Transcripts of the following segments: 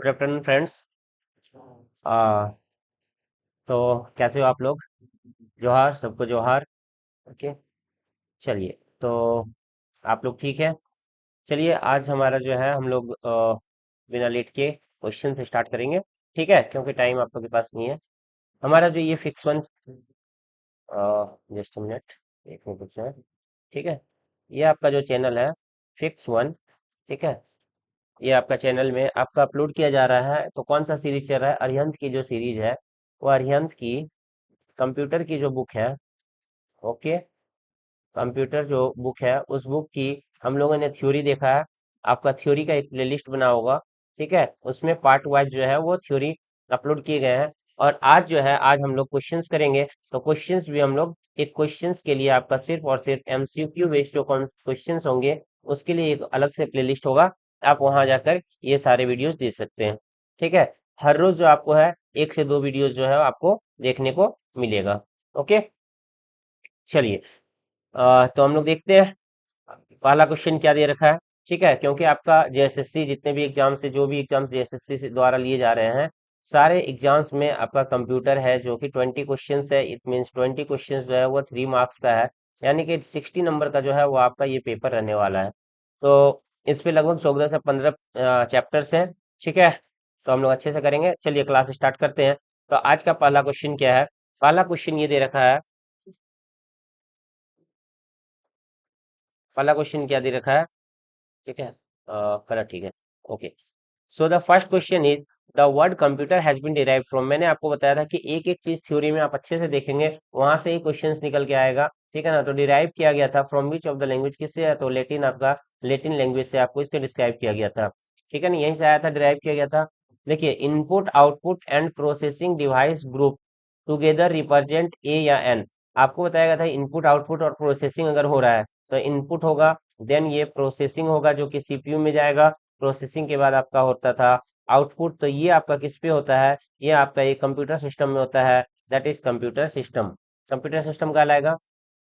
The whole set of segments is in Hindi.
Good afternoon friends. आ, तो कैसे हो आप लोग? जोहार सबको जोहार। ओके, चलिए। तो आप लोग ठीक है? चलिए, आज हमारा जो है हम लोग बिना लेट के क्वेश्चन से स्टार्ट करेंगे। ठीक है, क्योंकि टाइम आप लोग के पास नहीं है। हमारा जो ये फिक्स वन, जस्ट मिनट, एक मिनट रुक जाए। ठीक है, ये आपका जो चैनल है फिक्स वन, ठीक है, ये आपका चैनल में आपका अपलोड किया जा रहा है। तो कौन सा सीरीज चल रहा है? अरिहंत की जो सीरीज है, वो अरिहंत की कंप्यूटर की जो बुक है। ओके, कंप्यूटर जो बुक है उस बुक की हम लोगों ने थ्योरी देखा है। आपका थ्योरी का एक प्लेलिस्ट बना होगा, ठीक है, उसमें पार्ट वाइज जो है वो थ्योरी अपलोड किए गए हैं। और आज जो है, आज हम लोग क्वेश्चंस करेंगे। तो क्वेश्चंस भी हम लोग एक क्वेश्चंस के लिए आपका सिर्फ और सिर्फ एमसीक्यू बेस्ड जो क्वेश्चंस होंगे उसके लिए एक अलग से प्लेलिस्ट होगा। आप वहां जाकर ये सारे वीडियोस देख सकते हैं। ठीक है, हर रोज जो आपको है एक से दो वीडियोस जो है आपको देखने को मिलेगा। ओके, चलिए। तो हम लोग देखते हैं पहला क्वेश्चन क्या दे रखा है। ठीक है, क्योंकि आपका जेएसएससी जितने भी एग्जाम से, जो भी एग्जाम्स जेएसएससी से द्वारा लिए जा रहे हैं, सारे एग्जाम्स में आपका कंप्यूटर है जो कि 20 क्वेश्चंस है। इट मीन्स 20 क्वेश्चंस जो है वो 3 मार्क्स का है, यानी कि 60 नंबर का जो है वो आपका ये पेपर रहने वाला है। तो इस पे लगभग 14 से 15 चैप्टर्स हैं। ठीक है, तो हम लोग अच्छे से करेंगे। चलिए क्लास स्टार्ट करते हैं। तो आज का पहला क्वेश्चन क्या है? पहला क्वेश्चन ये दे रखा है, पहला क्वेश्चन क्या दे रखा है? ठीक है, कलर ठीक है। Okay, so the first question is, the word computer has been derived from. मैंने आपको बताया था कि एक एक चीज थ्योरी में आप अच्छे से देखेंगे, वहां से ही क्वेश्चंस निकल के आएगा। ठीक है ना? तो डिराइव किया गया था from which of the language, किससे है? तो लेटिन, आपका लेटिन लैंग्वेज से आपको इसको डिस्क्राइब किया गया था। ठीक है ना, यहीं से आया था, डिराइव किया गया था। देखिए, input output and processing device group together represent a या एन। आपको बताया गया था इनपुट आउटपुट और प्रोसेसिंग अगर हो रहा है तो इनपुट होगा, देन ये प्रोसेसिंग होगा जो कि सीपीयू में जाएगा। प्रोसेसिंग के बाद आपका होता था आउटपुट। तो ये आपका किस पे होता है? ये आपका एक कंप्यूटर सिस्टम में होता है, that is computer system. Computer system कहलाएगा।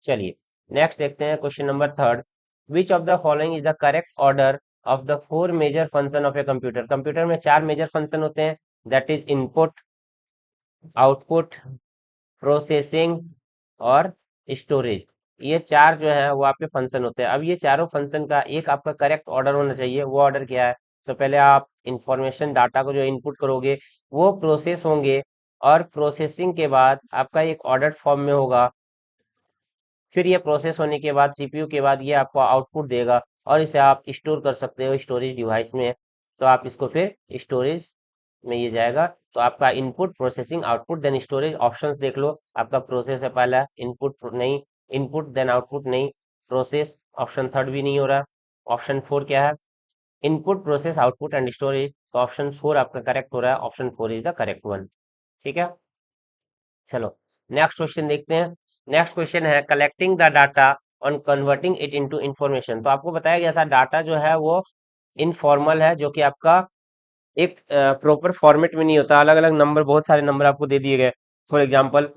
चलिए, नेक्स्ट देखते हैं question number third. Which of the following is the correct order of the four major function of a computer? Computer में चार मेजर फंक्शन होते हैं, that is input, output, processing और स्टोरेज। ये चार जो है वो आपके फंक्शन होते हैं। अब ये चारों फंक्शन का एक आपका करेक्ट ऑर्डर होना चाहिए। वो ऑर्डर क्या है? तो पहले आप इंफॉर्मेशन डाटा को जो इनपुट करोगे वो प्रोसेस होंगे, और प्रोसेसिंग के बाद आपका एक ऑर्डर फॉर्म में होगा। फिर ये प्रोसेस होने के बाद सीपीयू के बाद ये आपको आउटपुट देगा, और इसे आप स्टोर कर सकते हो स्टोरेज डिवाइस में। तो आप इसको फिर स्टोरेज में ये जाएगा। तो आपका input, processing, output, then storage. Options देख लो, आपका प्रोसेस है पहला, इनपुट नहीं, इनपुट देन आउटपुट नहीं, प्रोसेस ऑप्शन थर्ड भी नहीं हो रहा। ऑप्शन फोर क्या है? Input, process, output and storage. तो ऑप्शन फोर आपका करेक्ट हो रहा है, option four is the correct one. ठीक है, चलो नेक्स्ट क्वेश्चन देखते हैं। नेक्स्ट क्वेश्चन है, collecting the data on converting it into information. तो आपको बताया गया था डाटा जो है वो इनफॉर्मल है, जो कि आपका एक प्रॉपर फॉर्मेट में नहीं होता। अलग अलग नंबर, बहुत सारे नंबर आपको दे दिए गए। फॉर एग्जांपल,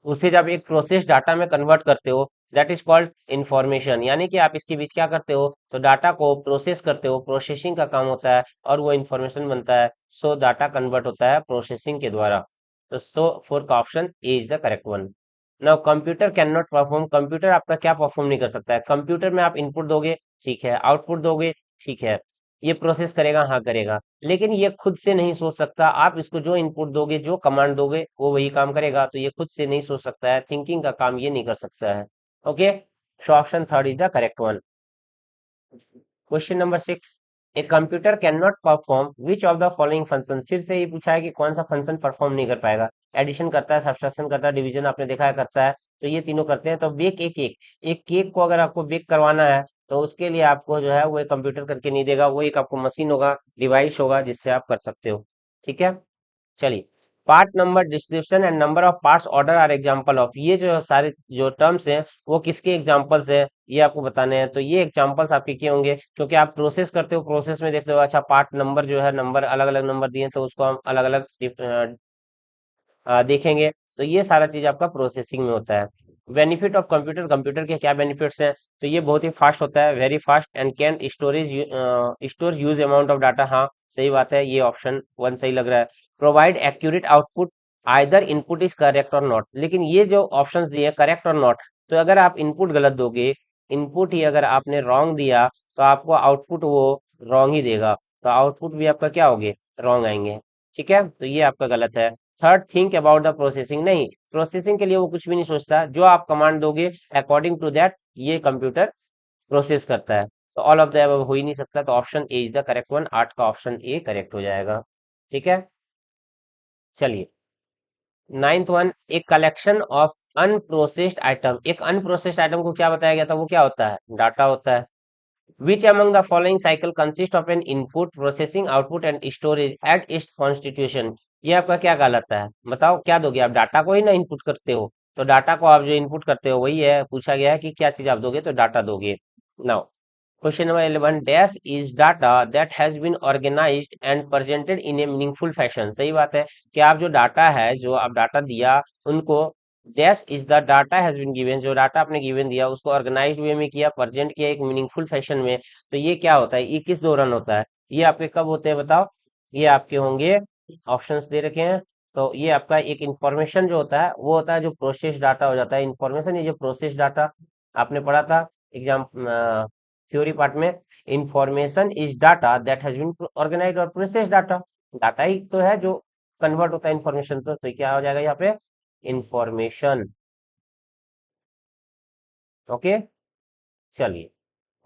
उसे जब एक प्रोसेस डाटा में कन्वर्ट करते हो, दैट इज कॉल्ड इंफॉर्मेशन। यानी कि आप इसके बीच क्या करते हो? तो डाटा को प्रोसेस करते हो, प्रोसेसिंग का काम होता है, और वो इंफॉर्मेशन बनता है। सो डाटा कन्वर्ट होता है प्रोसेसिंग के द्वारा। तो सो फोर का option A is the correct one. Now computer can not perform. Computer आपका क्या परफॉर्म नहीं कर सकता है? कंप्यूटर में आप इनपुट दोगे, ठीक है, आउटपुट दोगे, ठीक है, ये प्रोसेस करेगा, हाँ करेगा, लेकिन ये खुद से नहीं सोच सकता। आप इसको जो इनपुट दोगे, जो कमांड दोगे, वो वही काम करेगा। तो ये खुद से नहीं सोच सकता है, थिंकिंग का काम ये नहीं कर सकता है। Okay, so option third is the correct one. Question number six, a computer can not perform which of the following function. फिर से ये पूछा है कि कौन सा फंक्शन परफॉर्म नहीं कर पाएगा। एडिशन करता है, सब्ट्रैक्शन करता है, डिवीजन आपने देखा है करता है। तो ये तीनों करते हैं। तो बेक एक केक, एक केक को अगर आपको बेक करवाना है तो उसके लिए आपको जो है वो एक कंप्यूटर करके नहीं देगा, वो एक आपको मशीन होगा, डिवाइस होगा, जिससे आप कर सकते हो। ठीक है, चलिए। Part number, description and number of parts order are example of. ये जो सारे जो टर्म्स हैं वो किसके एग्जांपल्स हैं, ये आपको बताने हैं। तो ये एग्जांपल्स आपके क्या होंगे? क्योंकि आप प्रोसेस करते हो, प्रोसेस में देखते हो, अच्छा पार्ट नंबर जो है, नंबर अलग अलग नंबर दिए हैं, तो उसको हम अलग अलग देखेंगे। तो ये सारा चीज आपका प्रोसेसिंग में होता है। बेनिफिट ऑफ कंप्यूटर, कंप्यूटर के क्या बेनिफिट्स हैं? तो ये बहुत ही फास्ट होता है, very fast, and can storage store huge amount of data. हाँ सही बात है, ये ऑप्शन वन सही लग रहा है। Provide accurate output, either input is correct और नॉट। लेकिन ये जो ऑप्शन दिए करेक्ट और नॉट, तो अगर आप इनपुट गलत दोगे, इनपुट ही अगर आपने रॉन्ग दिया, तो आपको आउटपुट वो रॉन्ग ही देगा, तो आउटपुट भी आपका क्या होगे, रॉन्ग आएंगे। ठीक है, तो ये आपका गलत है। Third, think about the processing, नहीं, प्रोसेसिंग के लिए वो कुछ भी नहीं सोचता, जो आप कमांड दोगे अकॉर्डिंग टू दैट ये कंप्यूटर प्रोसेस करता है। तो ऑल ऑफ द अबव हो ही नहीं सकता, तो option A is the correct one, 8 का ऑप्शन ए करेक्ट हो जाएगा। ठीक है, चलिए नाइन्थ वन, एक कलेक्शन ऑफ अनप्रोसेस्ड आइटम। एक अनप्रोसेस्ड आइटम को क्या बताया गया था, वो क्या होता है, डाटा होता है। Which among the following cycle consist of an input, processing, output and storage at its constitution? ये आपका क्या कहलाता है, बताओ क्या दोगे आप, डाटा को ही ना इनपुट करते हो, तो डाटा को आप जो इनपुट करते हो वही है, पूछा गया है कि क्या चीज आप दोगे, तो डाटा दोगे। Now question number 11, dash is data that has been organised and presented in a meaningful fashion. सही बात है कि आप जो डाटा है, जो आप डाटा दिया उनको, dash is the data has been given, जो डाटा आपने गिवन दिया उसको ऑर्गेनाइज्ड वे में किया, प्रेजेंट किया एक मीनिंगफुल फैशन में, तो ये क्या होता है, ये किस दौरान होता है, ये आपके कब होते हैं बताओ। ये आपके होंगे, ऑप्शंस दे रखे हैं, तो ये आपका एक इंफॉर्मेशन जो होता है वो होता है जो प्रोसेस डाटा हो जाता है, इंफॉर्मेशन, ये जो प्रोसेस डाटा आपने पढ़ा था एग्जाम थ्योरी पार्ट में, information is data that has been organised और प्रोसेस डाटा, डाटा ही तो है जो कन्वर्ट होता है इंफॉर्मेशन, तो क्या हो जाएगा यहाँ पे, इंफॉर्मेशन। ओके, चलिए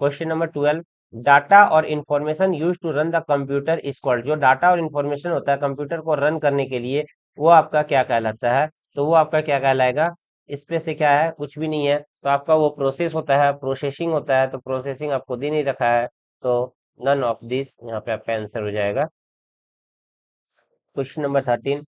क्वेश्चन नंबर 12, डाटा और information use to run the computer is called. जो डाटा और इंफॉर्मेशन होता है कंप्यूटर को रन करने के लिए, वो आपका क्या कहलाता है, तो वो आपका क्या कहलाएगा, इस पे से क्या है, कुछ भी नहीं है, तो आपका वो प्रोसेस होता है, प्रोसेसिंग होता है, तो प्रोसेसिंग आपको दे नहीं रखा है, तो नन ऑफ दिस यहाँ पे आपका आंसर हो जाएगा। Question number 13,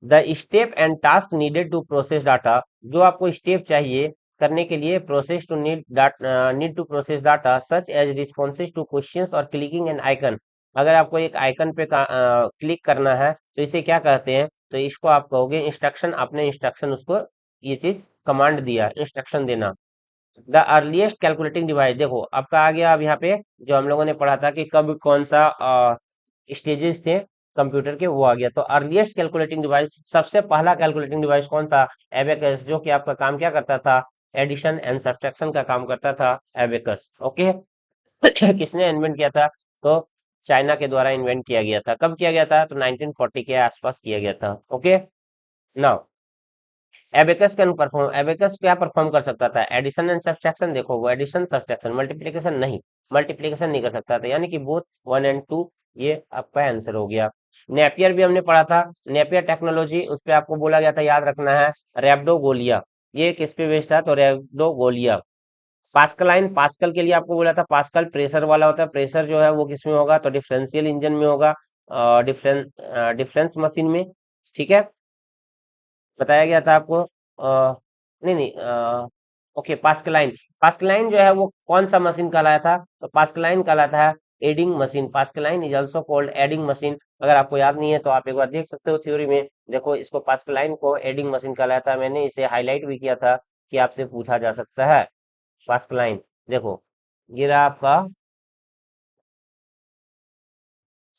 the step and task needed to process data. जो आपको स्टेप चाहिए करने के लिए, process to need to process data such as responses to questions और क्लिकिंग एन आइकन। अगर आपको एक आइकन पे क्लिक करना है तो इसे क्या कहते हैं, तो इसको आप कहोगे इंस्ट्रक्शन, आपने इंस्ट्रक्शन उसको ये चीज कमांड दिया, इंस्ट्रक्शन देना। द अर्लीस्ट कैलकुलेटिंग डिवाइस, देखो आपका आ गया अब यहाँ पे, जो हम लोगों ने पढ़ा था कि कब कौन सा स्टेजेस थे कंप्यूटर के, वो आ गया। तो अर्लीस्ट कैलकुलेटिंग डिवाइस, सबसे पहला कैलकुलेटिंग डिवाइस कौन था, एबेकस, जो कि आपका काम क्या करता था, एडिशन एंड सब्ट्रैक्शन का काम करता था, एबेकस। ओके किसने इन्वेंट किया था, तो चाइना के द्वारा इन्वेंट किया गया था। कब किया गया था, तो 1940 के आसपास किया गया था। Okay, now abacus can perform, abacus क्या परफॉर्म कर सकता था, एडिशन एंड सब्ट्रैक्शन। देखो वो एडिशन सब्ट्रैक्शन, मल्टीप्लिकेशन नहीं, मल्टीप्लिकेशन नहीं कर सकता था, यानी कि बोथ वन एंड टू, ये आपका आंसर हो गया। नेपियर भी हमने पढ़ा था, नेपियर टेक्नोलॉजी, उस पे आपको बोला गया था, याद रखना है, रैप्डोगोलिया, ये किस पे बेस्ड था, तो रैप्डोगोलिया। पास्कलाइन, पास्कल के लिए आपको बोला था, पास्कल प्रेशर वाला होता है, प्रेशर जो है वो किस में होगा, तो डिफरेंशियल इंजन में होगा, डिफरेंस मशीन में। ठीक है, बताया गया था आपको, नहीं नहीं, ओके, पास्कलाइन, पास्कलाइन जो है वो कौन सा मशीन कहलाया था, तो पास्कलाइन कहलाता है adding machine, Pascaline is also called adding machine. अगर आपको याद नहीं है तो आप एक बार देख सकते हो थ्योरी में, देखो इसको पास्कलाइन को एडिंग मशीन कहलाया था, मैंने इसे हाईलाइट भी किया था कि आपसे पूछा जा सकता है। पास्कलाइन, देखो ये रहा आपका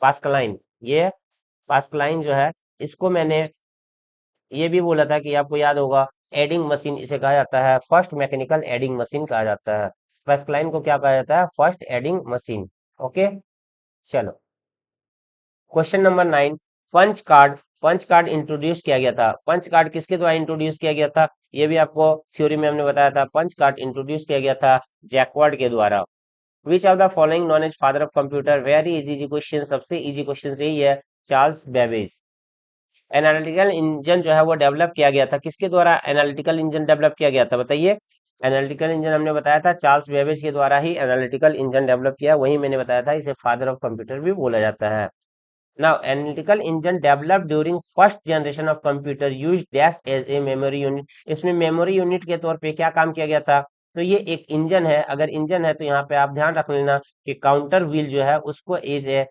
पास्कलाइन, ये पास्कलाइन जो है, इसको मैंने ये भी बोला था कि आपको याद होगा, एडिंग मशीन इसे कहा जाता है, फर्स्ट मैकेनिकल एडिंग मशीन कहा जाता है। फर्स्ट लाइन को क्या कहा जाता है, फर्स्ट एडिंग मशीन। ओके, चलो question number 9, punch card, punch card introduce किया गया था, पंच कार्ड किसके द्वारा इंट्रोड्यूस किया गया था, ये भी आपको थ्योरी में हमने बताया था, पंच कार्ड इंट्रोड्यूस किया गया था जैकवर्ड के द्वारा। Which of the following known as father of computer, very easy question, सबसे इजी क्वेश्चन यही है, चार्ल्स बेबेज। एनालिटिकल इंजन जो है वो डेवलप किया गया था, किसके द्वारा एनालिटिकल इंजन डेवलप किया गया था, बताइए। एनालिटिकल इंजन हमने बताया था चार्ल्स बेबेज के द्वारा ही एनालिटिकल इंजन डेवलप किया, वही मैंने बताया था, इसे फादर ऑफ कंप्यूटर भी बोला जाता है। Now analytical engine develop during first generation of computer use dash as a memory unit, इसमें मेमोरी यूनिट के तौर पे क्या काम किया गया था, तो ये एक इंजन है, अगर इंजन है तो यहाँ पे आप ध्यान रख लेना कि काउंटर व्हील जो है उसको एज ए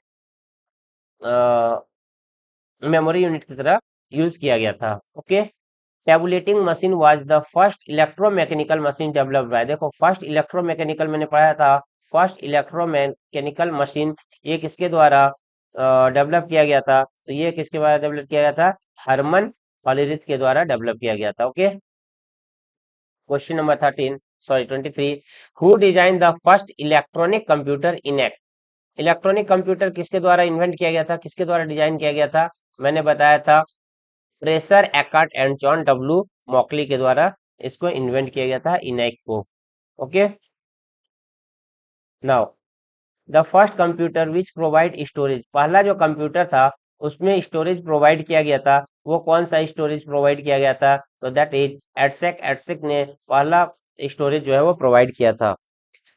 मेमोरी यूनिट की तरह यूज किया गया था। Okay, tabulating machine was the first electromechanical machine developed by, देखो फर्स्ट इलेक्ट्रोमैकेनिकल मैंने पढ़ा था, फर्स्ट इलेक्ट्रोमैकेनिकल मशीन ये किसके द्वारा डेवलप किया गया था, तो ये किसके द्वारा डेवलप किया गया था, हरमन हॉलरिथ के द्वारा डेवलप किया गया था। Okay, question number 13, sorry 23, who design the first electronic computer enact, electronic computer किसके द्वारा इन्वेंट किया गया था, किसके द्वारा डिजाइन किया गया था, मैंने बताया था pressure Eckhart and John W मॉकली के द्वारा इसको इन्वेंट किया गया था इनैक को। Okay, now the first computer which provide storage, पहला जो कंप्यूटर था उसमें स्टोरेज प्रोवाइड किया गया था, वो कौन सा स्टोरेज प्रोवाइड किया गया था, तो दैट इज एडसेक, एडसेक ने पहला स्टोरेज जो है वो प्रोवाइड किया था।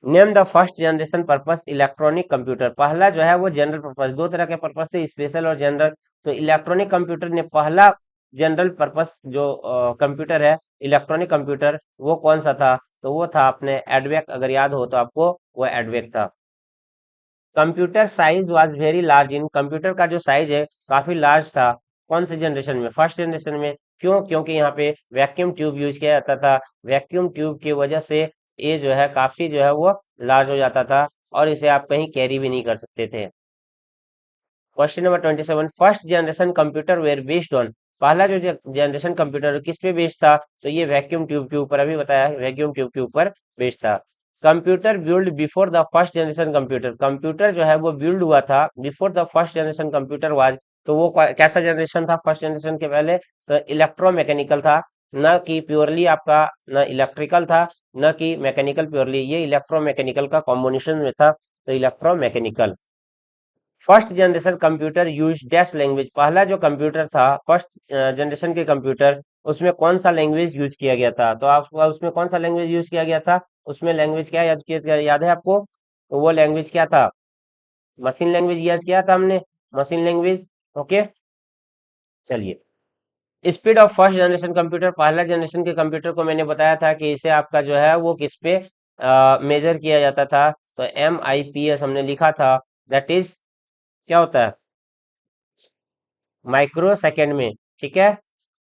Name the first generation purpose electronic computer, पहला जो है वो जनरल पर्पस, दो तरह के पर्पस थे, स्पेशल और जनरल, तो इलेक्ट्रॉनिक कंप्यूटर ने पहला जनरल पर्पस जो कंप्यूटर है इलेक्ट्रॉनिक कंप्यूटर वो कौन सा था, तो वो था अपने एडवेक, अगर याद हो तो आपको, वो एडवेक था। Computer size was very large in, computer का जो साइज है काफी लार्ज था, कौन से जनरेशन में, फर्स्ट जनरेशन में, क्यों, क्योंकि यहाँ पे वैक्यूम ट्यूब यूज किया जाता था, वैक्यूम ट्यूब की वजह से ये जो है काफी जो है वो लार्ज हो जाता था और इसे आप कहीं कैरी भी नहीं कर सकते थे। Question number 27, first generation computer were based on, पहला जो जनरेशन कंप्यूटर किस पे बेस्ड था, तो ये वैक्यूम ट्यूब के ऊपर, अभी बताया वैक्यूम ट्यूब के ऊपर बेस्ड था। Computer build before the first generation computer, computer जो है वो बिल्ड हुआ था before the first generation computer was, तो वो कैसा जनरेशन था फर्स्ट जनरेशन के पहले, तो इलेक्ट्रोमैकेनिकल था, न कि प्योरली आपका, न इलेक्ट्रिकल था, न कि मैकेनिकल प्योरली, ये इलेक्ट्रोमैकेनिकल का कॉम्बिनेशन में था, तो electromechanical. First generation computer use dash language, पहला जो कंप्यूटर था फर्स्ट जनरेशन के कंप्यूटर, उसमें कौन सा लैंग्वेज यूज किया गया था, तो आपको उसमें कौन सा लैंग्वेज यूज किया गया था, उसमें लैंग्वेज क्या याद है आपको, तो वो लैंग्वेज क्या था, मशीन लैंग्वेज याद किया था हमने, मशीन लैंग्वेज। ओके, चलिए, speed of first generation computer, पहला जनरेशन के कंप्यूटर को मैंने बताया था कि इसे आपका जो है वो किस पे मेजर किया जाता था, तो MIPS हमने लिखा था, दैट इज क्या होता है, माइक्रो सेकेंड में, ठीक है,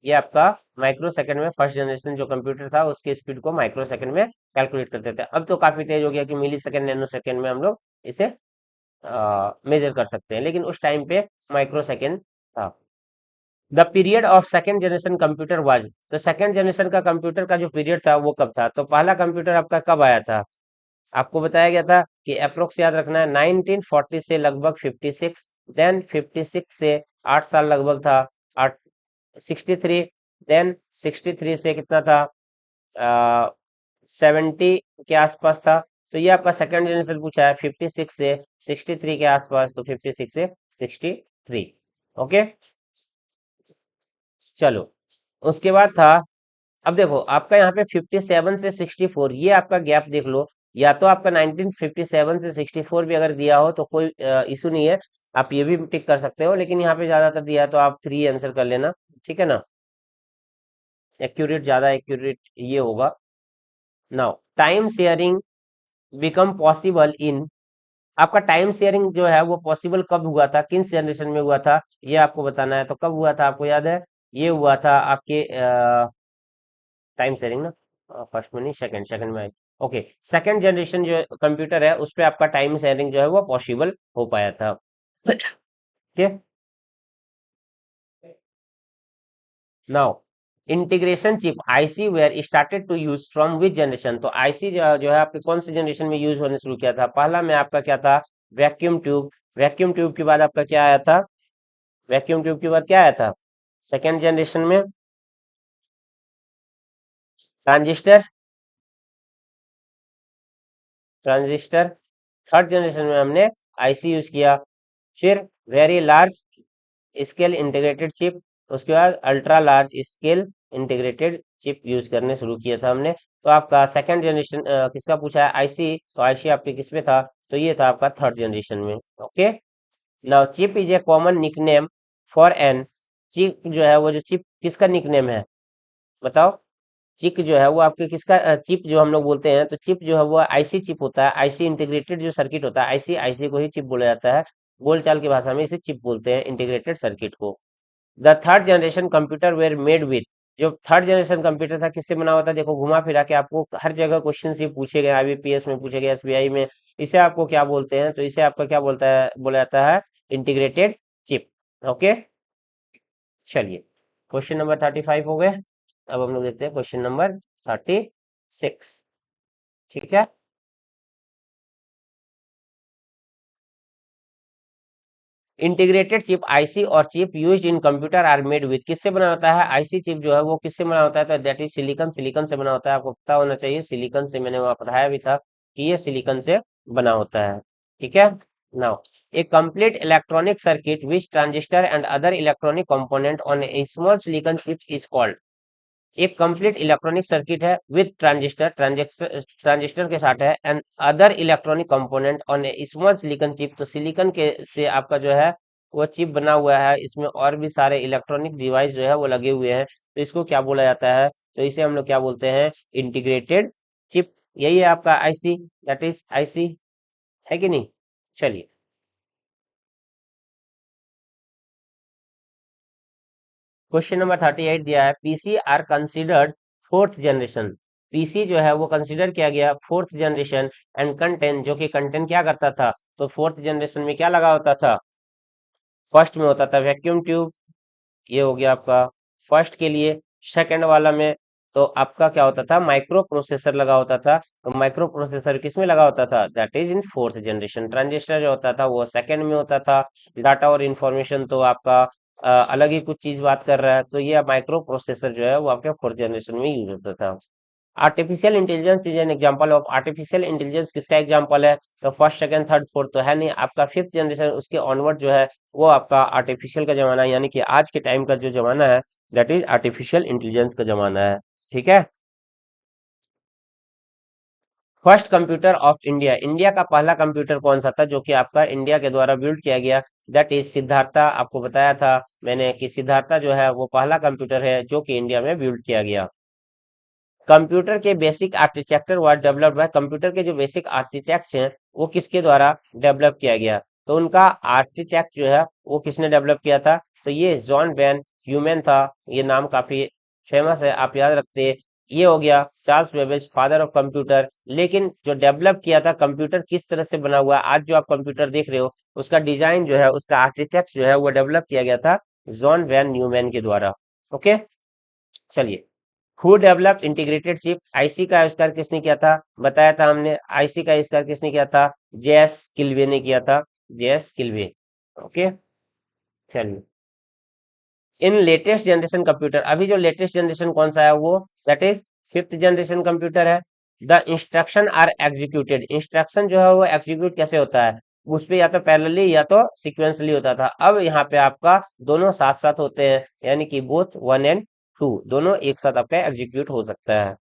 ये आपका माइक्रो सेकंड में फर्स्ट जनरेशन जो कंप्यूटर था उसकी स्पीड को माइक्रो सेकंड में कैलकुलेट करते थे, अब तो काफी तेज हो गया कि मिली सेकंड नैनो सेकंड में हम लोग इसे मेजर कर सकते हैं, लेकिन उस टाइम पे माइक्रो सेकंड था। The period of second generation computer was, तो सेकंड जनरेशन का कंप्यूटर का जो पीरियड था वो कब था, तो पहला कंप्यूटर आपका कब आया था, आपको बताया गया था कि अप्रोक्स याद रखना है 1940 से लगभग 56, देन 56 से 8 साल लगभग था, 63, देन 63 से कितना था, 70 के आसपास था, तो ये आपका सेकंड जनरेशन पूछा है 56 से 63 के आसपास, तो 56 से 63। ओके, चलो, उसके बाद था, अब देखो आपका यहाँ पे 57 से 64 ये आपका गैप देख लो, या तो आपका 1957 से 64 भी अगर दिया हो तो कोई इशू नहीं है, आप ये भी टिक कर सकते हो, लेकिन यहाँ पे ज्यादातर दिया है तो आप 3 आंसर कर लेना, ठीक है ना, एक्यूरेट, ज्यादा एक्यूरेट ये होगा। Now time sharing become possible in, आपका टाइम शेयरिंग जो है वो पॉसिबल कब हुआ था, किन जनरेशन में हुआ था, ये आपको बताना है, तो कब हुआ था आपको याद है, ये हुआ था आपके टाइम शेयरिंग ना, फर्स्ट में नहीं, सेकंड, सेकंड में। ओके, सेकंड जनरेशन जो कंप्यूटर है उस पे आपका टाइम शेयरिंग जो है वो पॉसिबल हो पाया था। ठीक है, now integration chip IC were started to use from which generation, तो आईसी जो है आपके कौन से जनरेशन में यूज होने शुरू किया था, पहला में आपका क्या था, वैक्यूम ट्यूब, वैक्यूम ट्यूब के बाद आपका क्या आया था, वैक्यूम ट्यूब के बाद क्या आया था, सेकेंड जनरेशन में ट्रांजिस्टर, ट्रांजिस्टर, थर्ड जनरेशन में हमने आईसी यूज किया, फिर very large scale integrated chip, उसके बाद ultra large scale integrated chip use करने शुरू किया था हमने, तो आपका सेकंड जनरेशन किसका पूछा है, आईसी, तो आईसी आपके किस पे था, तो ये था आपका थर्ड जनरेशन में। Okay, now chip is a common nickname for an, chip जो है वो जो चिप किसका निकनेम है, बताओ, चिप जो है वो आपके किसका, चिप जो हम लोग बोलते हैं, तो चिप जो है वो आईसी चिप होता है, आईसी इंटीग्रेटेड जो सर्किट होता है, आईसी, आईसी को ही चिप बोला जाता है, बोलचाल की भाषा में इसे चिप बोलते हैं इंटीग्रेटेड सर्किट को। The third generation computer were made with, जो थर्ड जनरेशन कंप्यूटर था किससे बना हुआ था? देखो घुमा फिरा के आपको हर जगह क्वेश्चन ये पूछे गए, आईबीपीएस में पूछे गए, एसबीआई में। इसे आपको क्या बोलते हैं? तो इसे आपका क्या बोला जाता है? Integrated chip. ओके, चलिए क्वेश्चन नंबर 35 हो गए। अब हम लोग देखते हैं क्वेश्चन नंबर 36। ठीक है, इंटीग्रेटेड चिप आईसी और chip used in computer are made with, किससे बना होता है? आईसी चिप जो है वो किससे बना होता है? तो दैट इज सिलिकॉन, सिलिकॉन से बना होता है। आपको पता होना चाहिए सिलिकॉन से, मैंने वहां पढ़ाया भी था कि ये सिलिकॉन से बना होता है। ठीक है, now A complete electronic circuit which transistor and other electronic component on A small silicon chip is called. एक कंप्लीट इलेक्ट्रॉनिक सर्किट है विद ट्रांजिस्टर, ट्रांजिस्टर के साथ है, and other electronic component on A small silicon chip. तो सिलिकॉन के से आपका जो है वो चिप बना हुआ है, इसमें और भी सारे इलेक्ट्रॉनिक डिवाइस जो है वो लगे हुए हैं। तो इसको क्या बोला जाता है? तो इसे हम लोग क्या बोलते हैं? Integrated chip. यही है आपका आईसी, दैट इज आईसी, है कि नहीं? चलिए, क्वेश्चन नंबर 38 दिया है, PC are considered fourth generation. PC जो है वो कंसिडर किया गया फोर्थ जनरेशन, एंड कंटेंट, जो कि कंटेंट क्या करता था? तो फोर्थ जनरेशन में क्या लगा होता था? फर्स्ट में होता था वैक्यूम ट्यूब, ये हो गया आपका फर्स्ट के लिए। सेकंड वाला में तो आपका क्या होता था? माइक्रो प्रोसेसर लगा होता था। तो माइक्रो प्रोसेसर किस में लगा होता था? That is in fourth generation. Transistor जो होता था वो सेकंड में होता था। डाटा और इंफॉर्मेशन तो आपका अलग ही कुछ चीज बात कर रहा है। तो ये माइक्रो प्रोसेसर जो है वो आपके फोर्थ जनरेशन में यूज होता था। Artificial intelligence is an example of, artificial intelligence किसका एग्जांपल है? तो फर्स्ट सेकंड थर्ड फोर्थ तो है नहीं, आपका फिफ्थ जनरेशन उसके ऑनवर्ड जो है वो आपका आर्टिफिशियल का जमाना है, यानी कि आज के टाइम का जो जमाना है दैट इज आर्टिफिशियल इंटेलिजेंस का जमाना है। ठीक है, first computer of India, India का पहला कंप्यूटर कौन सा था जो कि आपका इंडिया के द्वारा बिल्ड किया गया? That is Siddhartha. आपको बताया था मैंने कि सिद्धार्था जो है वो पहला कंप्यूटर है जो कि इंडिया में बिल्ड किया गया। कंप्यूटर के basic architecture was developed by, computer के जो बेसिक आर्किटेक्ट हैं वो किसके द्वारा डेवलप किया गया? तो उनका आर्किटेक्ट जो है वो किसने डेवलप किया था? तो ये जॉन वैन ह्यूमन था। ये नाम काफी फेमस है, आप याद रखते हैं। ये हो गया Charles Babbage, father of computer. लेकिन जो डेवलप किया था कंप्यूटर किस तरह से बना हुआ है, आज जो आप कंप्यूटर देख रहे हो उसका डिजाइन जो है, उसका आर्किटेक्ट जो है वो डेवलप किया गया था जॉन वैन न्यूमैन के द्वारा। ओके, चलिए, who develop integrated chip, IC का आविष्कार किसने किया था? बताया था हमने, आईसी का आविष्कार किसने किया था? जेएस किल्वे ने किया था, जेएस किल्वे। ओके, चलिए, इन लेटेस्ट जनरेशन कंप्यूटर, अभी जो लेटेस्ट जनरेशन कौन सा है वो that is fifth generation computer है। The instruction are executed, instruction जो है वो एग्जीक्यूट कैसे होता है? उस पे या तो पैरेलली या तो सिक्वेंसली होता था। अब यहाँ पे आपका दोनों साथ साथ होते हैं, यानी कि बोथ वन एंड टू, दोनों एक साथ आपका एग्जीक्यूट हो सकता है।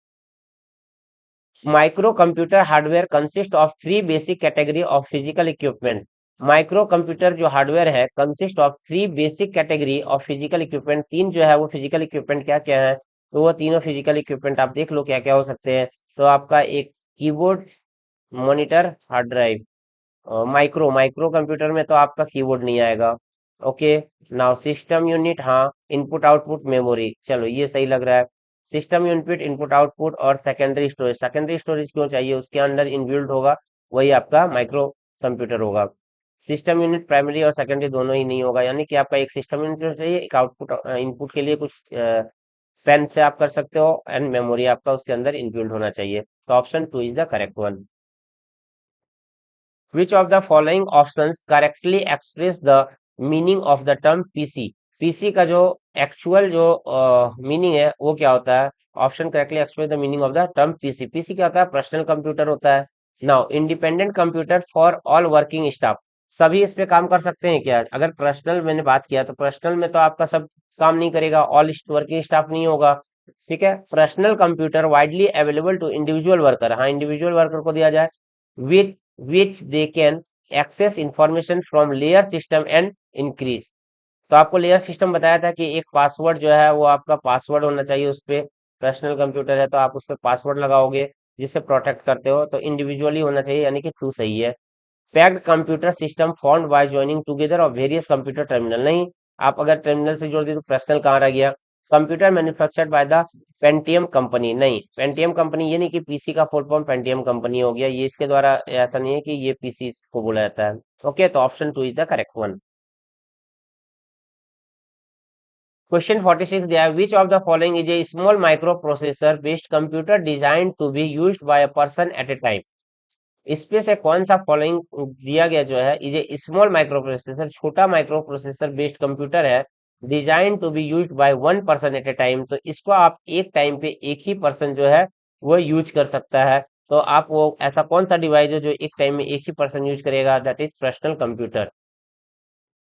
Micro computer hardware consist of three basic category of physical equipment. Micro computer जो हार्डवेयर है consist of three basic category of physical equipment, तीन जो है वो फिजिकल इक्विपमेंट क्या क्या है? तो वो तीनों फिजिकल इक्विपमेंट आप देख लो क्या क्या हो सकते हैं। तो आपका एक keyboard, monitor, hard drive. Micro micro computer में तो आपका कीबोर्ड नहीं आएगा। ओके, नाउ सिस्टम यूनिट, हाँ, इनपुट आउटपुट मेमोरी, चलो ये सही लग रहा है। सिस्टम यूनिट, इनपुट आउटपुट और सेकेंडरी स्टोरेज, सेकेंडरी स्टोरेज क्यों चाहिए? उसके अंदर इनबिल्ड होगा, वही आपका माइक्रो कंप्यूटर होगा। सिस्टम यूनिट प्राइमरी और सेकेंडरी दोनों ही नहीं होगा, यानी कि आपका एक सिस्टम यूनिट चाहिए, एक आउटपुट इनपुट के लिए कुछ पेन से आप कर सकते हो, एंड मेमोरी आपका उसके अंदर इनबिल्ड होना चाहिए। तो option two is the correct one. Which of the following options correctly express the meaning of the term PC? PC का जो एक्चुअल जो मीनिंग है वो क्या होता है? Option correctly express the meaning of the term PC, PC क्या होता है? पर्सनल कंप्यूटर होता है। Now independent computer for all working staff, सभी इस पे काम कर सकते हैं क्या? अगर पर्सनल मैंने बात किया तो पर्सनल में तो आपका सब काम नहीं करेगा, ऑल वर्किंग स्टाफ नहीं होगा। ठीक है, personal computer widely available to individual worker, हाँ इंडिविजुअल वर्कर को दिया जाए, with which they can access information from layer system and increase। तो आपको लेयर सिस्टम बताया था कि एक पासवर्ड जो है वो आपका पासवर्ड होना चाहिए उस पे। पर्सनल कंप्यूटर है तो आप उस पर पासवर्ड लगाओगे जिससे प्रोटेक्ट करते हो, तो इंडिविजुअली होना चाहिए, यानी कि टू सही है। Packed computer system formed by joining together of various computer terminal, नहीं, आप अगर टर्मिनल से जोड़ दी तो पर्सनल कहाँ रह गया? Computer manufactured by the Pentium company, नहीं पेंटियम कंपनी ये नहीं कि पीसी का फुल फॉर्म पेंटियम कंपनी हो गया, ये इसके द्वारा ऐसा नहीं है कि ये पीसी को बोला जाता है। ओके, तो option 2 is the correct one. Question 46 दिया है, which of the following is a small micro processor based computer design to be used by a person at a time. इसमें से कौन सा फॉलोइंग दिया गया जो है, ये स्मॉल माइक्रो प्रोसेसर, छोटा माइक्रो प्रोसेसर बेस्ड कंप्यूटर है, design to be used by one person at a time, तो इसको आप एक टाइम पे एक ही पर्सन जो है वो यूज कर सकता है। तो आप वो ऐसा कौन सा डिवाइस है जो एक टाइम में एक ही पर्सन यूज करेगा, that is personal computer.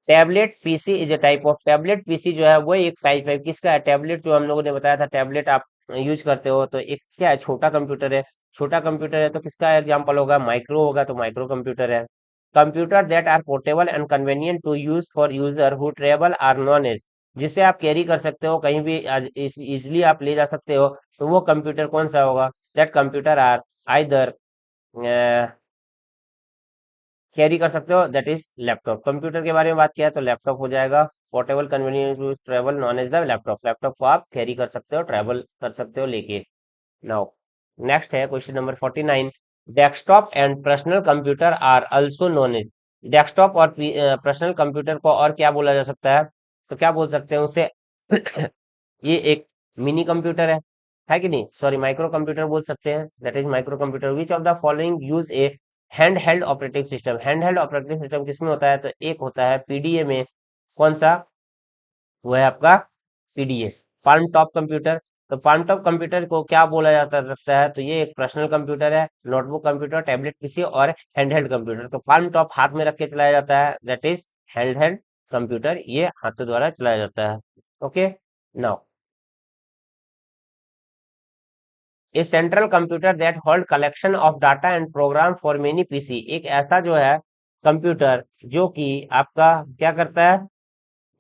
Tablet PC is a type of, tablet PC जो है वो एक टाइप है किसका है, टैबलेट जो हम लोगों ने बताया था, टैबलेट आप यूज करते हो तो एक क्या है, छोटा कंप्यूटर है। छोटा कंप्यूटर है तो किसका एग्जांपल होगा, माइक्रो होगा, तो माइक्रो कंप्यूटर है। Computer that are portable and convenient to use for user who travel are known as, जिसे आप कैरी कर सकते हो कहीं भी, इजिली आप ले जा सकते हो, तो वो कंप्यूटर कौन सा होगा, that computer are either carry कर सकते हो, दैट इज लैपटॉप। कंप्यूटर के बारे में बात किया तो लैपटॉप हो जाएगा। Portable convenience use travel known as the laptop, laptop को आप कैरी कर सकते हो, ट्रैवल कर सकते हो लेके। नाउ नेक्स्ट है question number 49, desktop and personal computer are also known as, desktop और पर्सनल कंप्यूटर को और क्या बोला जा सकता है, तो क्या बोल सकते हैं उसे ये एक मिनी कंप्यूटर है कि नहीं, सॉरी माइक्रो कंप्यूटर बोल सकते हैं, that is micro computer. Which of the following use A hand held operating system, hand held operating system किसमें होता है, तो एक होता है पीडीए में, कौन सा, वो है आपका पीडीए, पाल्म टॉप कंप्यूटर। तो पाल्म टॉप कंप्यूटर को क्या बोला जाता रहता है, तो ये एक पर्सनल कंप्यूटर है, नोटबुक कंप्यूटर, टैबलेट पीसी और हैंडहेल्ड कंप्यूटर। तो पाल्म टॉप हाथ में रख के चलाया जाता है, दैट इज हैंडहेल्ड कंप्यूटर, ये हाथों द्वारा चलाया जाता है। Okay, now a central computer that hold collection of data and program for many PC, एक ऐसा जो है कंप्यूटर जो कि आपका क्या करता है,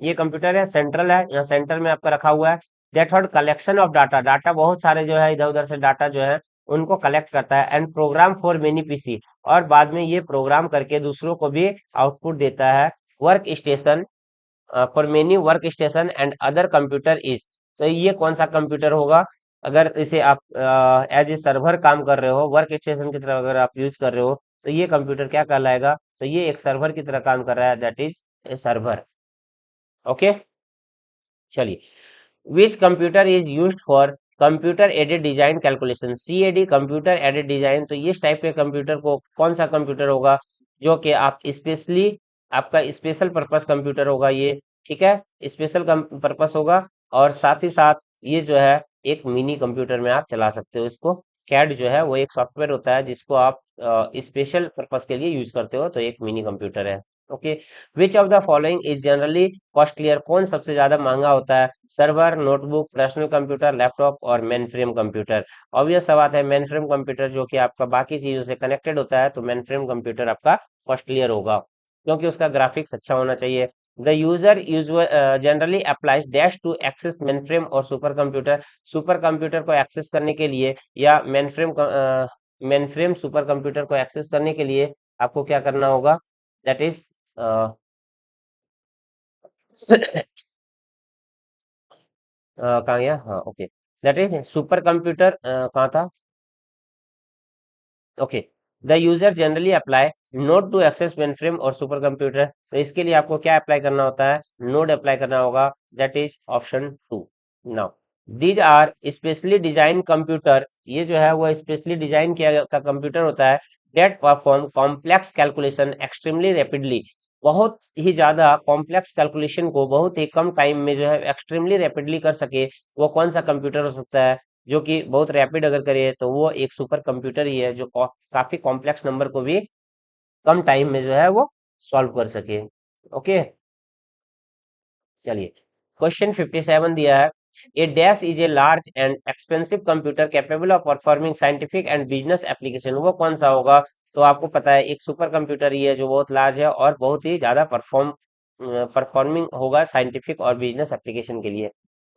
ये कंप्यूटर है सेंट्रल है, यहाँ सेंटर में आपका रखा हुआ है, that hold collection of data, data बहुत सारे जो है इधर उधर से डाटा जो है उनको कलेक्ट करता है, and program for many PC, और बाद में ये प्रोग्राम करके दूसरों को भी आउटपुट देता है। Work station for many work station and other computer is, तो ये कौन सा कंप्यूटर होगा, अगर इसे आप एज ए सर्वर काम कर रहे हो, वर्क स्टेशन की तरह अगर आप यूज कर रहे हो, तो ये कंप्यूटर क्या कहलाएगा, तो ये एक सर्वर की तरह काम कर रहा है, that is a server. Okay, चलिए, which computer is used for computer aided design calculation, CAD computer aided design, तो इस टाइप के कंप्यूटर को कौन सा कंप्यूटर होगा, जो कि आप स्पेशली आपका स्पेशल पर्पस कंप्यूटर होगा ये, ठीक है, स्पेशल पर्पस होगा, और साथ ही साथ ये जो है एक मिनी कंप्यूटर में आप चला सकते हो इसको। कैड जो है वो एक सॉफ्टवेयर होता है जिसको आप स्पेशल पर्पस के लिए यूज करते हो, तो एक मिनी कंप्यूटर है। Okay, which of the following is generally costlier, कौन सबसे ज्यादा महंगा होता है, server, notebook, personal computer, laptop और मेन फ्रेम कंप्यूटर। ऑब्वियस सा बात है, मेन फ्रेम कंप्यूटर जो कि आपका बाकी चीजों से कनेक्टेड होता है, तो मेन फ्रेम कंप्यूटर आपका कॉस्टलियर होगा, क्योंकि उसका ग्राफिक्स अच्छा होना चाहिए। The user usual generally applies dash to access main frame और सुपर कंप्यूटर, सुपर कंप्यूटर को एक्सेस करने के लिए या मेन फ्रेम सुपर कंप्यूटर को एक्सेस करने के लिए आपको क्या करना होगा, दैट इज कहाँ गया, हाँ okay, that is super computer कहाँ था, okay, the user generally apply node to access mainframe और सुपर कंप्यूटर, तो इसके लिए आपको क्या अप्लाई करना होता है, नोड अप्लाई करना होगा, that is option 2। Now these are specially design computer, ये जो है वो स्पेशली डिजाइन किया का कंप्यूटर होता है, that perform complex calculation extremely rapidly, बहुत ही ज्यादा कॉम्प्लेक्स कैलकुलेशन को बहुत ही कम टाइम में जो है एक्सट्रीमली रैपिडली कर सके, वो कौन सा कंप्यूटर हो सकता है, जो कि बहुत रैपिड अगर करे तो वो एक सुपर कंप्यूटर ही है, जो काफी कॉम्प्लेक्स नंबर को भी कम टाइम में जो है वो सॉल्व कर सके। ओके, चलिए, क्वेश्चन 57 दिया है, a dash is a large and expensive computer capable of performing scientific and business application, वो कौन सा होगा, तो आपको पता है एक सुपर कंप्यूटर ही है जो बहुत लार्ज है और बहुत ही ज्यादा परफॉर्मिंग होगा साइंटिफिक और बिजनेस एप्लीकेशन के लिए।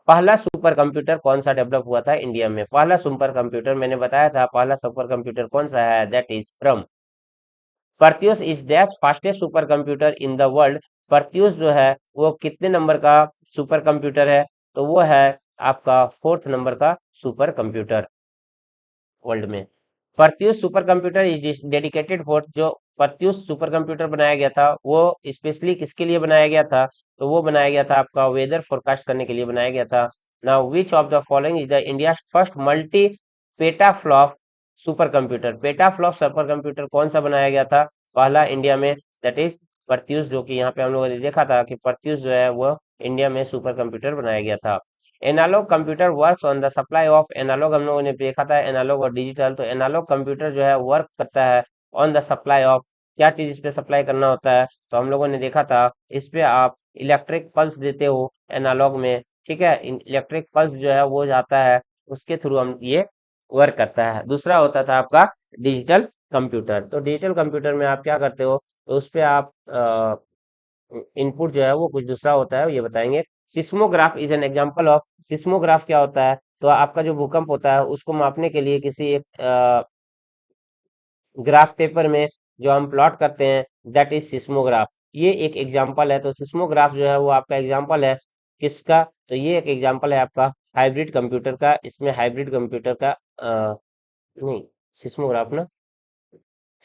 पहला सुपर कंप्यूटर कौन सा डेवलप हुआ था इंडिया में, पहला सुपर कंप्यूटर मैंने बताया था, पहला सुपर कंप्यूटर कौन सा है, that is from Pratyush is dash fastest super computer in the world, Pratyush जो है वो कितने नंबर का सुपर कंप्यूटर है, तो वो है आपका फोर्थ नंबर का सुपर कंप्यूटर वर्ल्ड में। Pratyush super computer is dedicated for, जो परत्यूस सुपर कंप्यूटर बनाया गया था वो स्पेशली किसके लिए बनाया गया था, तो वो बनाया गया था आपका वेदर फोरकास्ट करने के लिए बनाया गया था। Now which of the following is the India first multi petaflop super computer, petaflop super computer कौन सा बनाया गया था पहला इंडिया में, दैट इज परत्यूस, जो कि यहाँ पे हम लोगों ने देखा था कि परत्यूस जो है वो इंडिया में सुपर कंप्यूटर बनाया गया था। Analogue computer works on the supply of, analogue हम लोगों ने देखा था एनालॉग और डिजिटल, तो एनालॉग कंप्यूटर जो है वर्क करता है ऑन द सप्लाई ऑफ, क्या चीज इस पे सप्लाई करना होता है, तो हम लोगों ने देखा था इस पे आप इलेक्ट्रिक पल्स देते हो एनालॉग में, ठीक है, इलेक्ट्रिक पल्स जो है वो जाता है, उसके थ्रू हम ये वर्क करता है। दूसरा होता था आपका डिजिटल कंप्यूटर, तो डिजिटल कंप्यूटर में आप क्या करते हो, तो उस पे आप इनपुट जो है वो कुछ दूसरा होता है, ये बताएंगे। Seismograph is an example of, seismograph क्या होता है, तो आपका जो भूकंप होता है उसको मापने के लिए किसी एक ग्राफ पेपर में जो हम प्लॉट करते हैं, दैट इज सिस्मोग्राफ, ये एक एग्जांपल है। तो सिस्मोग्राफ जो है वो आपका एग्जांपल है किसका, तो ये एक एग्जांपल है आपका हाइब्रिड कंप्यूटर का, इसमें हाइब्रिड कंप्यूटर का नहीं, सिस्मोग्राफ ना,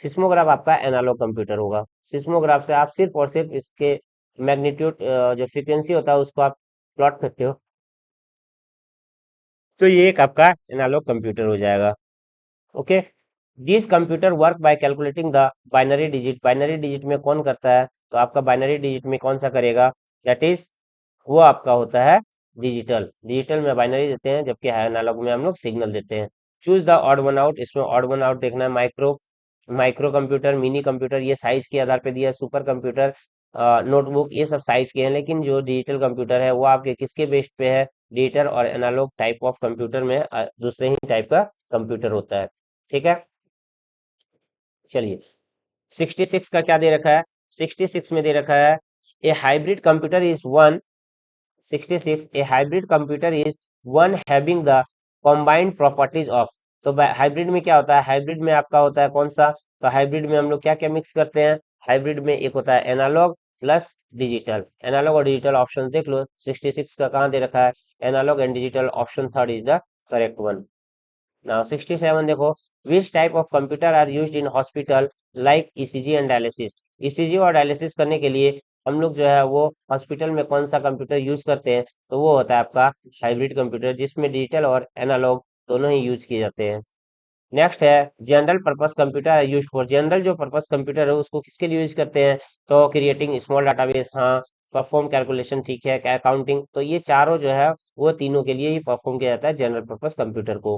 सिस्मोग्राफ आपका एनालॉग कंप्यूटर होगा। सिस्मोग्राफ से आप सिर्फ और सिर्फ इसके मैग्नीट्यूड जो फ्रीक्वेंसी होता है उसको आप प्लॉट करते हो, तो ये एक आपका एनालॉग कंप्यूटर हो जाएगा। Okay, this computer work by calculating the binary digit, binary digit में कौन करता है, तो आपका बाइनरी डिजिट में कौन सा करेगा, दैट इज वो आपका होता है डिजिटल, डिजिटल में बाइनरी देते हैं जबकि एनालॉग में हम लोग सिग्नल देते हैं। Choose the odd one out, इसमें ऑड वन आउट देखना है, micro, micro computer, mini computer ये साइज के आधार पे दिया है, सुपर कंप्यूटर, नोटबुक ये सब साइज के हैं, लेकिन जो डिजिटल कंप्यूटर है वो आपके किसके बेस्ड पे है, डिजिटल और एनालॉग टाइप ऑफ कंप्यूटर में दूसरे ही टाइप का कंप्यूटर होता है, ठीक है। चलिए 66 का क्या दे रखा है, 66 में दे रखा है a hybrid computer is one, 66 a hybrid computer is one having the combined properties of, तो हाइब्रिड में क्या होता है, हाइब्रिड में आपका होता है कौन सा, तो हाइब्रिड में हम लोग क्या क्या मिक्स करते हैं, हाइब्रिड में एक होता है एनालॉग प्लस डिजिटल, एनालॉग और डिजिटल ऑप्शन देख लो, 66 का कहाँ दे रखा है, analogue and digital option third is the correct one. Now 67 देखो, which type of computer are used in hospital like ECG and dialysis, ECG और डायलिसिस करने के लिए हम लोग जो है वो हॉस्पिटल में कौन सा कंप्यूटर यूज करते हैं, तो वो होता है आपका हाइब्रिड कंप्यूटर जिसमें डिजिटल और एनालॉग दोनों ही यूज किए जाते हैं। नेक्स्ट है general purpose computer use for, general जो पर्पस कंप्यूटर है उसको किसके लिए यूज करते हैं, तो क्रिएटिंग स्मॉल डाटाबेस, हाँ, परफॉर्म कैलकुलेशन, ठीक है, अकाउंटिंग, तो ये चारों जो है वो तीनों के लिए ही परफॉर्म किया जाता है जनरल पर्पस कंप्यूटर को।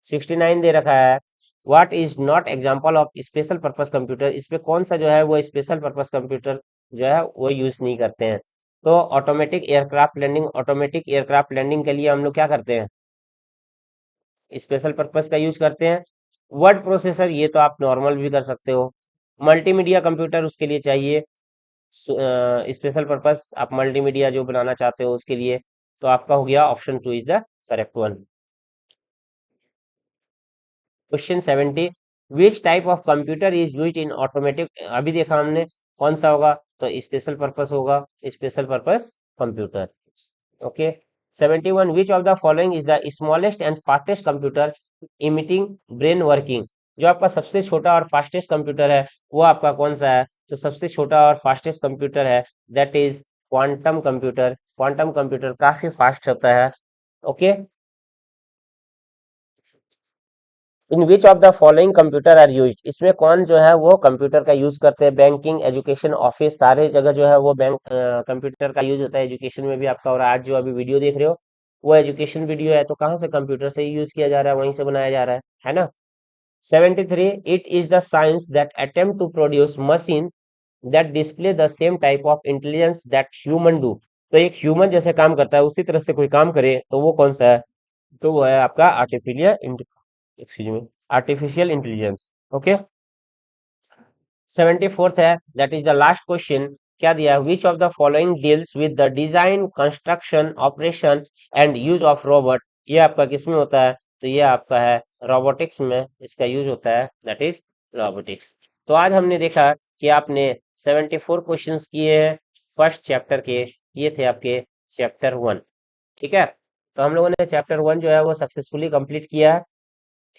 69 दे रखा है, what is not example of special purpose computer, इस पे कौन सा जो है वो स्पेशल पर्पस कंप्यूटर जो है वो यूज नहीं करते हैं, तो automatic aircraft landing, automatic aircraft landing के लिए हम लोग क्या करते हैं, स्पेशल पर्पस का यूज करते हैं। वर्ड प्रोसेसर ये तो आप नॉर्मल भी कर सकते हो, मल्टीमीडिया कंप्यूटर उसके लिए चाहिए, स्पेशल पर्पस आप मल्टीमीडिया जो बनाना चाहते हो उसके लिए, तो आपका हो गया option two is the correct one. Question 70, which type of computer is used in automatic, अभी देखा हमने कौन सा होगा, तो स्पेशल पर्पस होगा, special purpose computer. Okay, 71, which of the following is the smallest and fastest computer emitting brain working, जो आपका सबसे छोटा और फास्टेस्ट कंप्यूटर है वो आपका कौन सा है, तो सबसे छोटा और फास्टेस्ट कंप्यूटर है that is quantum computer, quantum computer काफी फास्ट होता है। Okay, in which of the following computer are used, इसमें कौन जो है वो कंप्यूटर का यूज करते हैं, बैंकिंग, एजुकेशन, ऑफिस, सारे जगह जो है वो बैंक कंप्यूटर का यूज होता है, एजुकेशन में भी आपका, और आज जो अभी वीडियो देख रहे हो वो एजुकेशन वीडियो है, तो कहाँ से कंप्यूटर से ही यूज किया जा रहा है, वहीं से बनाया जा रहा है ना। 73, it is the science that attempt to produce machine that display the same type of intelligence that human do, तो एक ह्यूमन जैसे काम करता है उसी तरह से कोई काम करे तो वो कौन सा है, तो वो है आपका excuse me artificial intelligence. Okay, 74th है, that is the last question, क्या दिया है, which of the following deals with the design, construction, operation and use of robot, ये आपका किस में होता है, तो ये आपका है रोबोटिक्स में इसका यूज होता है, दैट इज रोबोटिक्स। तो आज हमने देखा कि आपने 74 क्वेश्चंस किए हैं फर्स्ट चैप्टर के, ये थे आपके चैप्टर 1, ठीक है। तो हम लोगों ने चैप्टर 1 जो है वो सक्सेसफुली कंप्लीट किया है।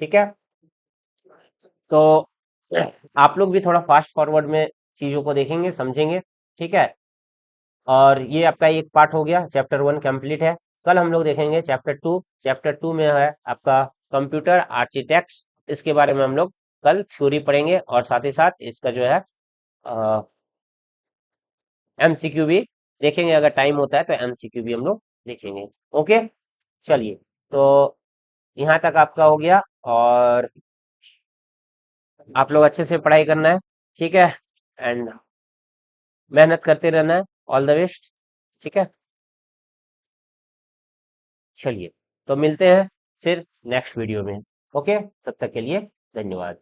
ठीक है, तो आप लोग भी थोड़ा फास्ट फॉरवर्ड में चीजों को देखेंगे, समझेंगे। ठीक है, और ये आपका एक पार्ट हो गया, चैप्टर 1 कंप्लीट है। कल हम लोग देखेंगे चैप्टर 2। चैप्टर 2 में है आपका कंप्यूटर आर्किटेक्ट्स, इसके बारे में हम लोग कल थ्योरी पढ़ेंगे, और साथ ही साथ इसका जो है एमसीक्यू भी देखेंगे, अगर टाइम होता है तो एमसीक्यू भी हम लोग देखेंगे। ओके, चलिए, तो यहाँ तक आपका हो गया, और आप लोग अच्छे से पढ़ाई करना है। ठीक है, एंड मेहनत करते रहना है। All the best. ठीक है, चलिए, तो मिलते हैं फिर नेक्स्ट वीडियो में। ओके, तब तक के लिए धन्यवाद।